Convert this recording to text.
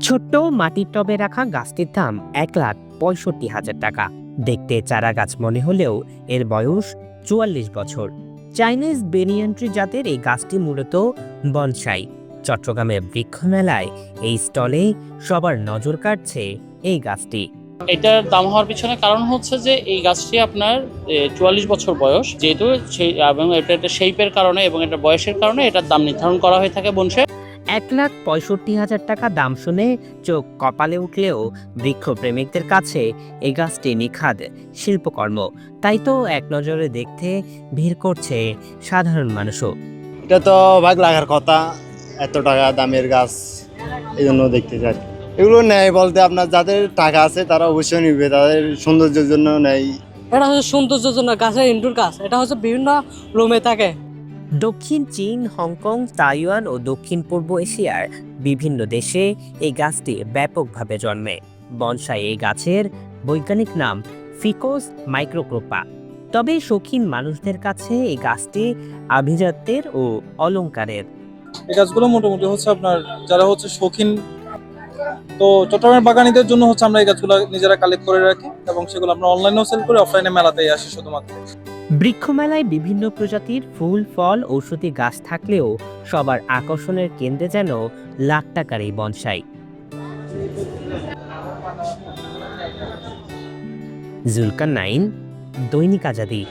ছোট্ট মাটির টবে রাখা গাছটির দাম 1,65,000 টাকা। দেখতে চারা গাছ মনে হলেও এর বয়স 44 বছর। চাইনিজ বেনিয়ান ট্রি জাতের এই গাছটি মূলত বনসাই। চট্টগ্রামের বৃক্ষ মেলায় এই স্টলে সবার নজর কাটছে এই গাছটি। এটার দাম হওয়ার পিছনে কারণ হচ্ছে যে এই গাছটি আপনার 44 বছর বয়স, যেহেতু সেই এবং এটা শেপের কারণে এবং এটা বয়সের কারণে এটার দাম নির্ধারণ করা হয়ে থাকে বনসাই। 1,65,000 টাকা দাম শুনে চোখ কপালে উঠলেও বৃক্ষপ্রেমিকদের কাছে এই গাছটি নিখাদ শিল্পকর্ম। তাই তো এক নজরে দেখতে ভিড় করছে সাধারণ মানুষও। এটা তো ভাগ লাগার কথা, এত টাকা দামের গাছ, এই জন্য দেখতে চাই। এগুলো নেয় বলতে আপনার যাদের টাকা আছে তারা অবশ্যই নিবে, তাদের সৌন্দর্যের জন্য নেয়। এটা হচ্ছে সৌন্দর্যের জন্য গাছের ইনডোর গাছ, এটা হচ্ছে বিভিন্ন রুমে থাকে। দক্ষিণ চীন, হংকং, তাইওয়ান ও দক্ষিণ পূর্ব এশিয়ার বিভিন্ন দেশে এই গাছটি ব্যাপকভাবে জন্মে। বনসাই এই গাছের বৈজ্ঞানিক নাম ফিকোস মাইক্রোক্রোপা। তবে শৌখিন মানুষদের কাছে এই গাছটি আভিজাত্যের ও অলংকারের। এই গাছগুলো মোটামুটি হচ্ছে আপনার যারা হচ্ছে শৌখিন, তো চট্টগ্রামের বাগানীদের জন্য হচ্ছে আমরা এই গাছগুলো নিজেরা কালেক্ট করে রাখি এবং সেগুলো আমরা অনলাইনেও সেল করি, অফলাইনে মেলাতেই আসি শুধুমাত্র। বৃক্ষমেলায় বিভিন্ন প্রজাতির ফুল, ফল, ঔষধি গাছ থাকলেও সবার আকর্ষণের কেন্দ্রে যেন লাখ টাকার এই বনসাই। জুলকারনাইন, দৈনিক আজাদী।